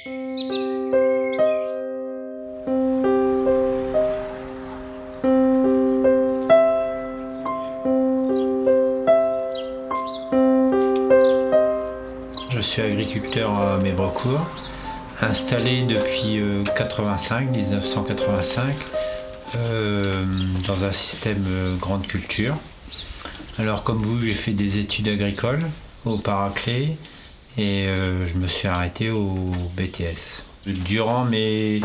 Je suis agriculteur à Mébrecourt, installé depuis 1985, dans un système grande culture. Alors comme vous, j'ai fait des études agricoles au Paraclet et je me suis arrêté au BTS. Durant mes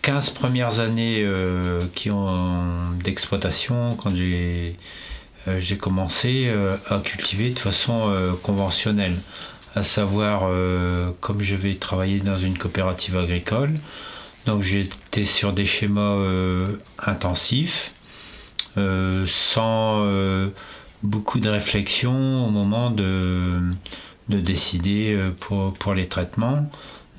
15 premières années d'exploitation, quand j'ai commencé à cultiver de façon conventionnelle, à savoir comme je vais travailler dans une coopérative agricole, donc j'étais sur des schémas intensifs, sans beaucoup de réflexion au moment de décider pour les traitements.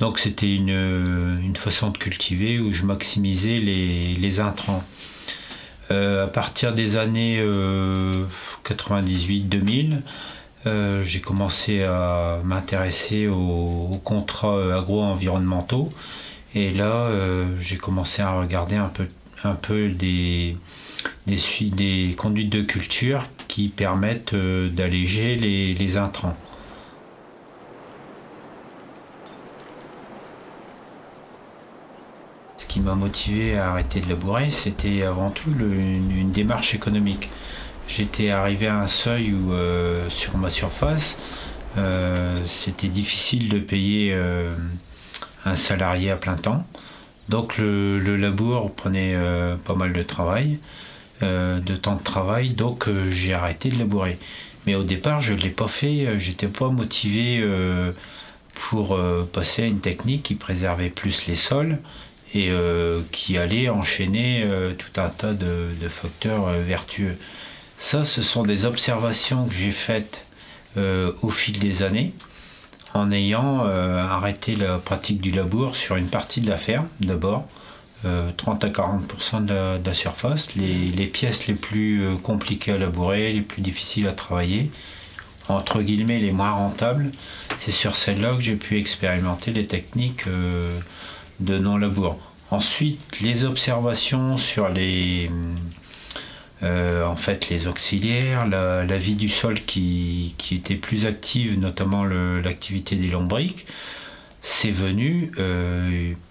Donc c'était une façon de cultiver où je maximisais les intrants. À partir des années 98-2000, j'ai commencé à m'intéresser aux contrats agro-environnementaux et là j'ai commencé à regarder un peu des conduites de culture qui permettent d'alléger les intrants. Ce qui m'a motivé à arrêter de labourer, c'était avant tout une démarche économique. J'étais arrivé à un seuil où sur ma surface, c'était difficile de payer un salarié à plein temps. Donc le labour prenait pas mal de travail, de temps de travail, donc j'ai arrêté de labourer. Mais au départ, je ne l'ai pas fait, j'étais pas motivé pour passer à une technique qui préservait plus les sols et qui allait enchaîner tout un tas de facteurs vertueux. Ça, ce sont des observations que j'ai faites au fil des années, en ayant arrêté la pratique du labour sur une partie de la ferme, d'abord, 30 à 40% de la surface, les pièces les plus compliquées à labourer, les plus difficiles à travailler, entre guillemets les moins rentables, c'est sur celles-là que j'ai pu expérimenter les techniques de non-labour. Ensuite, les observations sur les auxiliaires, la vie du sol qui était plus active, notamment l'activité des lombrics, c'est venu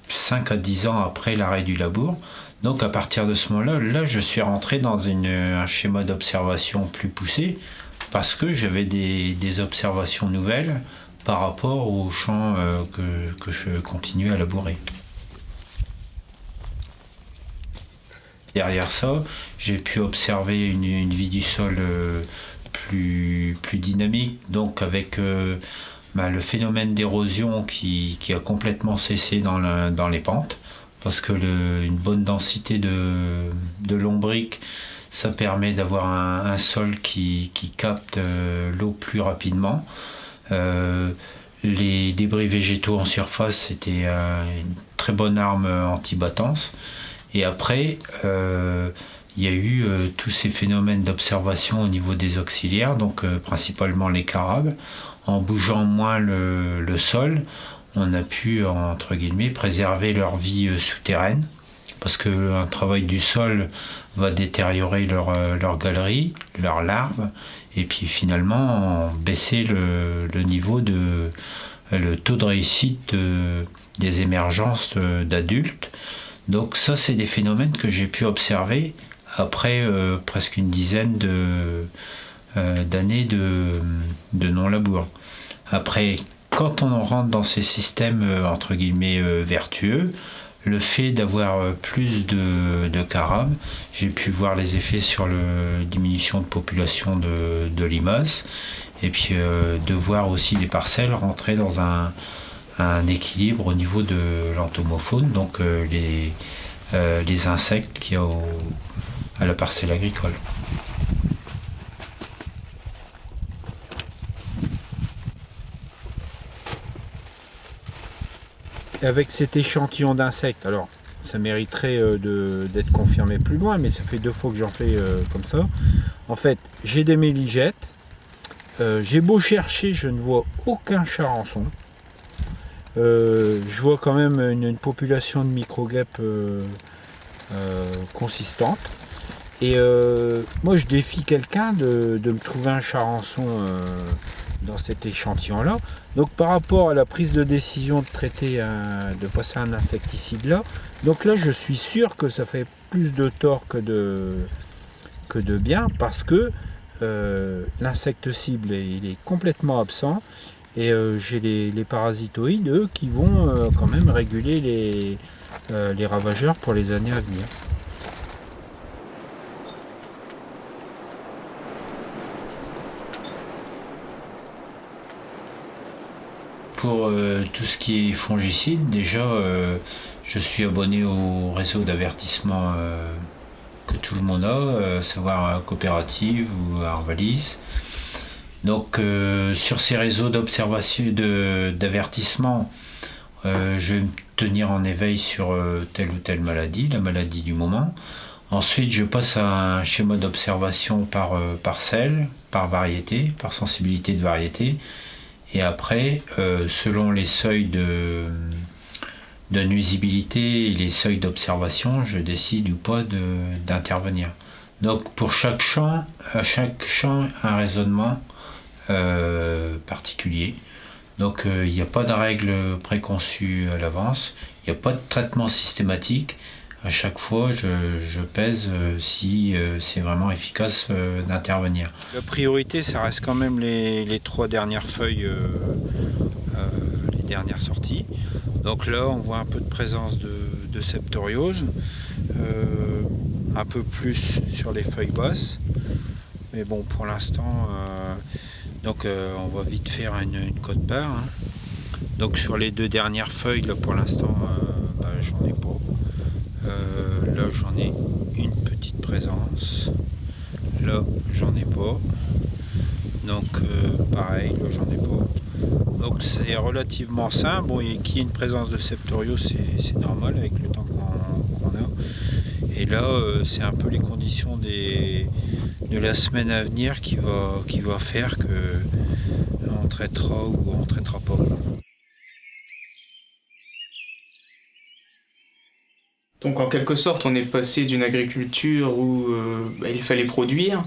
5 à 10 ans après l'arrêt du labour. Donc à partir de ce moment-là, je suis rentré dans un schéma d'observation plus poussé parce que j'avais des observations nouvelles par rapport aux champs que je continuais à labourer. Derrière ça, j'ai pu observer une vie du sol plus dynamique, donc avec le phénomène d'érosion qui a complètement cessé dans les pentes, parce que une bonne densité de lombric, ça permet d'avoir un sol qui capte l'eau plus rapidement. Les débris végétaux en surface, c'était une très bonne arme anti-battance. Et après, il y a eu tous ces phénomènes d'observation au niveau des auxiliaires, donc principalement les carabes. En bougeant moins le sol, on a pu, entre guillemets, préserver leur vie souterraine, parce qu'un travail du sol va détériorer leur galerie, leurs larves, et puis finalement baisser le niveau le taux de réussite des émergences d'adultes. Donc ça, c'est des phénomènes que j'ai pu observer après presque une dizaine d'années de non-labour. Après, quand on rentre dans ces systèmes entre guillemets vertueux, le fait d'avoir plus de carabes, j'ai pu voir les effets sur la diminution de population de limaces, et puis de voir aussi les parcelles rentrer dans un équilibre au niveau de l'entomofaune, donc les insectes qu'il y a à la parcelle agricole. Et avec cet échantillon d'insectes, alors ça mériterait d'être confirmé plus loin, mais ça fait 2 fois que j'en fais comme ça. En fait, j'ai des méligettes, j'ai beau chercher, je ne vois aucun charançon. je vois quand même une population de micro-guêpes consistante. Et moi, je défie quelqu'un de me trouver un charançon dans cet échantillon-là. Donc par rapport à la prise de décision de traiter, de passer un insecticide là, donc là je suis sûr que ça fait plus de tort que de bien, parce que l'insecte cible il est complètement absent, et j'ai les parasitoïdes, eux, qui vont quand même réguler les ravageurs pour les années à venir. Pour tout ce qui est fongicide, déjà, je suis abonné au réseau d'avertissement que tout le monde a, savoir Coopérative ou Arvalis. Donc, sur ces réseaux d'observation, d'avertissement, je vais me tenir en éveil sur telle ou telle maladie, la maladie du moment. Ensuite, je passe à un schéma d'observation par parcelle, par variété, par sensibilité de variété. Et après, selon les seuils de nuisibilité et les seuils d'observation, je décide ou pas d'intervenir. Donc pour chaque champ, un raisonnement particulier. Donc il n'y a pas de règle préconçue à l'avance, il n'y a pas de traitement systématique. À chaque fois, je pèse si c'est vraiment efficace d'intervenir. La priorité, ça reste quand même les 3 dernières feuilles, les dernières sorties. Donc là, on voit un peu de présence de septoriose, un peu plus sur les feuilles basses. Mais bon, pour l'instant, on va vite faire une quote-part. Hein. Donc sur les 2 dernières feuilles, là pour l'instant, j'en ai pas. Là j'en ai une petite présence, là j'en ai pas, donc pareil, là j'en ai pas. Donc c'est relativement simple. Bon, et qu'il y ait une présence de septoriose, c'est normal avec le temps qu'on a. Et là c'est un peu les conditions de la semaine à venir qui va faire que on traitera ou on traitera pas. Donc en quelque sorte, on est passé d'une agriculture où il fallait produire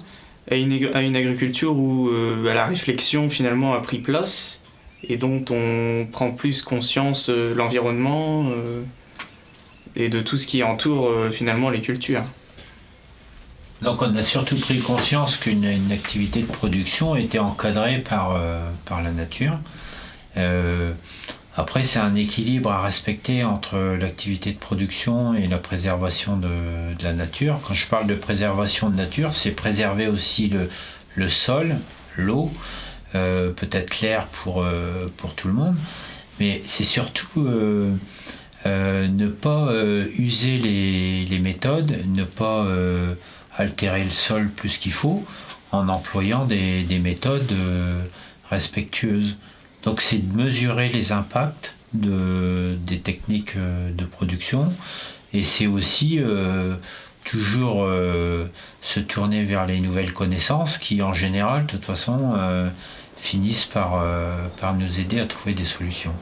à une agriculture où la réflexion finalement a pris place et dont on prend plus conscience de l'environnement et de tout ce qui entoure finalement les cultures. Donc on a surtout pris conscience qu'une activité de production était encadrée par la nature. Après, c'est un équilibre à respecter entre l'activité de production et la préservation de la nature. Quand je parle de préservation de nature, c'est préserver aussi le sol, l'eau, peut-être l'air pour tout le monde, mais c'est surtout ne pas user les méthodes, ne pas altérer le sol plus qu'il faut en employant des méthodes respectueuses. Donc c'est de mesurer les impacts des techniques de production, et c'est aussi toujours se tourner vers les nouvelles connaissances qui en général de toute façon finissent par nous aider à trouver des solutions.